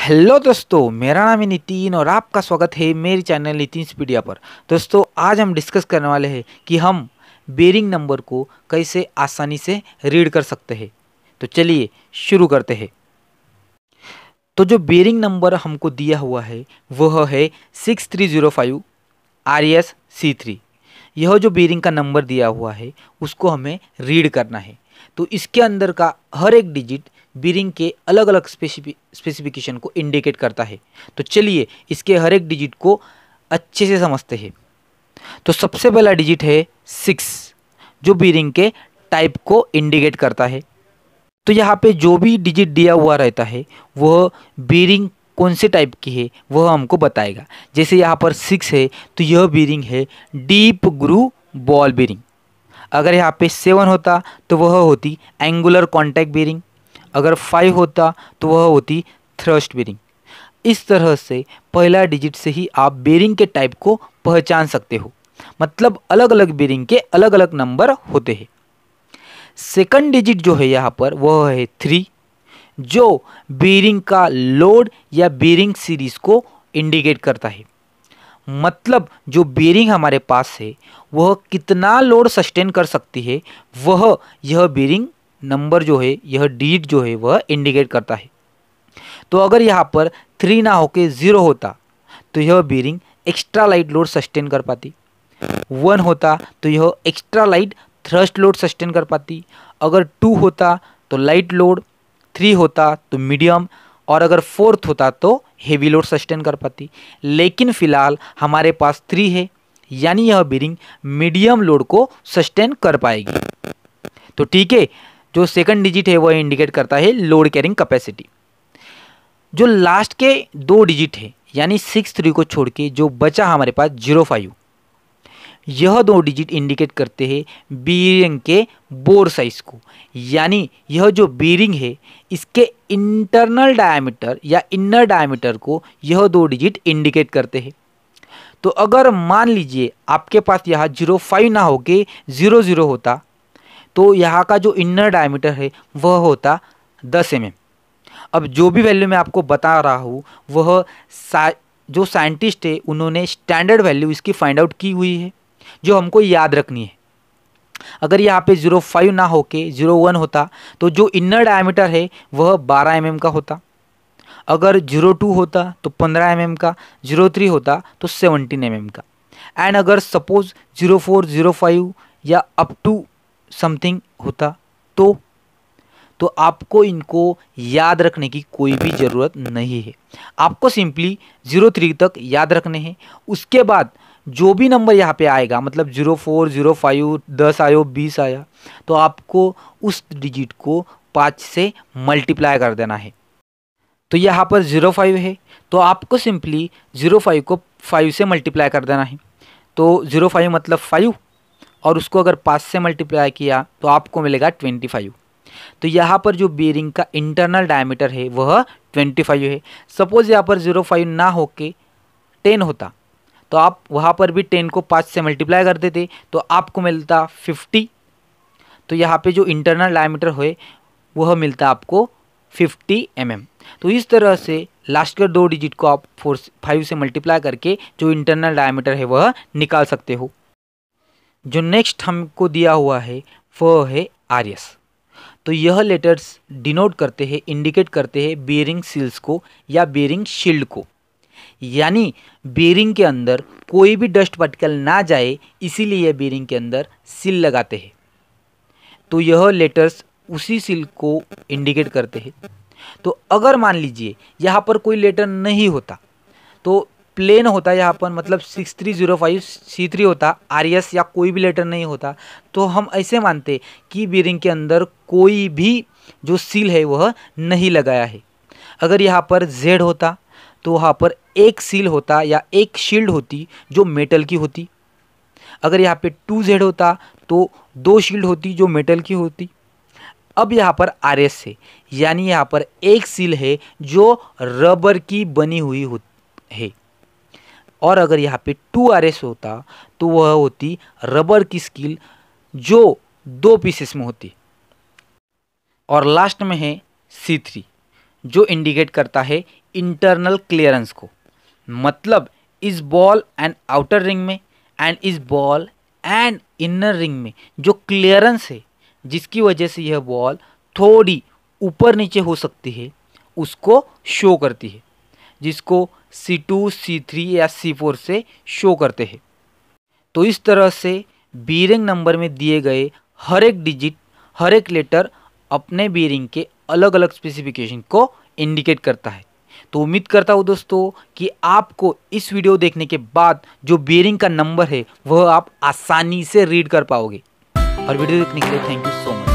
Hello दोस्तों, मेरा नाम है नितिन और आपका स्वागत है मेरे चैनल नितिनपीडिया पर। दोस्तों, आज हम डिस्कस करने वाले हैं कि हम बेरिंग नंबर को कैसे आसानी से रीड कर सकते हैं। तो चलिए शुरू करते हैं। तो जो बेरिंग नंबर हमको दिया हुआ है वह है 6305 RS-C3। यह जो बेरिंग का नंबर दिया हुआ है उसको हमें रीड करना है। तो इसके अंदर का हर एक डिजिट बेरिंग के अलग अलग स्पेसिफिकेशन को इंडिकेट करता है। तो चलिए इसके हर एक डिजिट को अच्छे से समझते हैं। तो सबसे पहला डिजिट है 6, जो बेरिंग के टाइप को इंडिकेट करता है। तो यहाँ पे जो भी डिजिट दिया हुआ रहता है वह बेरिंग कौन से टाइप की है वह हमको बताएगा। जैसे यहाँ पर 6 है तो यह बेरिंग है डीप ग्रूव बॉल बेरिंग। अगर यहाँ पे 7 होता तो वह होती एंगुलर कॉन्टैक्ट बेरिंग। अगर 5 होता तो वह होती थ्रस्ट बेरिंग। इस तरह से पहला डिजिट से ही आप बेरिंग के टाइप को पहचान सकते हो। मतलब अलग अलग बेरिंग के अलग अलग नंबर होते हैं। सेकंड डिजिट जो है यहाँ पर वह है 3, जो बेरिंग का लोड या बेरिंग सीरीज को इंडिकेट करता है। मतलब जो बेरिंग हमारे पास है वह कितना लोड सस्टेन कर सकती है वह यह बेरिंग नंबर जो है, यह डिजिट जो है वह इंडिकेट करता है। तो अगर यहाँ पर 3 ना होके 0 होता तो यह bearing extra light load sustain कर पाती। 1 होता तो यह extra light thrust load sustain कर पाती। अगर 2 होता तो लाइट लोड, 3 होता तो मीडियम, और अगर 4th होता तो हेवी लोड सस्टेन कर पाती। लेकिन फिलहाल हमारे पास 3 है, यानी यह बेरिंग मीडियम लोड को सस्टेन कर पाएगी। तो ठीक है, जो सेकंड डिजिट है वह इंडिकेट करता है लोड कैरिंग कैपेसिटी। जो लास्ट के 2 डिजिट है यानी 6-3 को छोड़ के जो बचा हमारे पास 05, यह 2 डिजिट इंडिकेट करते हैं बेरिंग के बोर साइज को। यानी यह जो बेरिंग है इसके इंटरनल डायमीटर या इनर डायमीटर को यह 2 डिजिट इंडिकेट करते हैं। तो अगर मान लीजिए आपके पास यहाँ 05 ना होके 00 होता तो यहाँ का जो इनर डायमीटर है वह होता 10 mm। अब जो भी वैल्यू मैं आपको बता रहा हूँ वह जो साइंटिस्ट है उन्होंने स्टैंडर्ड वैल्यू इसकी फाइंड आउट की हुई है, जो हमको याद रखनी है। अगर यहाँ पे 05 ना होके 01 होता तो जो इनर डायमीटर है वह 12 mm का होता। अगर 02 होता तो 15 mm का, 03 होता तो 17 mm का। एंड अगर सपोज 04, 05 या अप टू समथिंग होता तो आपको इनको याद रखने की कोई भी ज़रूरत नहीं है। आपको सिंपली 03 तक याद रखने हैं। उसके बाद जो भी नंबर यहाँ पे आएगा, मतलब 04, 05, 10 आया, 20 आया, तो आपको उस डिजिट को 5 से मल्टीप्लाई कर देना है। तो यहाँ पर 05 है तो आपको सिंपली 05 को 5 से मल्टीप्लाई कर देना है। तो 05 मतलब 5, और उसको अगर 5 से मल्टीप्लाई किया तो आपको मिलेगा 25। तो यहाँ पर जो बेरिंग का इंटरनल डायमीटर है वह 25 है। सपोज यहाँ पर 05 ना होके 10 होता तो आप वहाँ पर भी 10 को 5 से मल्टीप्लाई कर देते तो आपको मिलता 50। तो यहाँ पे जो इंटरनल डायमीटर है वह मिलता आपको 50 mm। तो इस तरह से लास्ट के 2 डिजिट को आप 5 से मल्टीप्लाई करके जो इंटरनल डायमीटर है वह निकाल सकते हो। जो नेक्स्ट हमको दिया हुआ है वह है RS। तो यह लेटर्स डिनोट करते हैं, इंडिकेट करते हैं बेरिंग सील्स को या बेरिंग शील्ड को। यानी बेरिंग के अंदर कोई भी डस्ट पार्टिकल ना जाए, इसीलिए यह बेरिंग के अंदर सील लगाते हैं। तो यह लेटर्स उसी सील को इंडिकेट करते हैं। तो अगर मान लीजिए यहाँ पर कोई लेटर नहीं होता तो प्लेन होता यहाँ पर, मतलब 6305 C3 होता, RS या कोई भी लेटर नहीं होता, तो हम ऐसे मानते कि बेरिंग के अंदर कोई भी जो सील है वह नहीं लगाया है। अगर यहाँ पर Z होता तो वहाँ पर एक सील होता या एक शील्ड होती जो मेटल की होती। अगर यहाँ पे 2Z होता तो 2 शील्ड होती जो मेटल की होती। अब यहाँ पर RS है, यानी यहाँ पर एक सील है जो रबर की बनी हुई है। और अगर यहाँ पे 2RS होता तो वह होती रबर की स्कील जो 2 पीसेस में होती। और लास्ट में है C3 जो इंडिकेट करता है इंटरनल क्लियरेंस को। मतलब इस बॉल एंड आउटर रिंग में एंड इस बॉल एंड इनर रिंग में जो क्लियरेंस है, जिसकी वजह से यह बॉल थोड़ी ऊपर नीचे हो सकती है, उसको शो करती है, जिसको C2, C3 या C4 से शो करते हैं। तो इस तरह से बीयरिंग नंबर में दिए गए हर एक डिजिट, हर एक लेटर अपने बीयरिंग के अलग अलग स्पेसिफिकेशन को इंडिकेट करता है। तो उम्मीद करता हूँ दोस्तों कि आपको इस वीडियो देखने के बाद जो बीयरिंग का नंबर है वह आप आसानी से रीड कर पाओगे। और वीडियो देखने के लिए थैंक यू सो मच।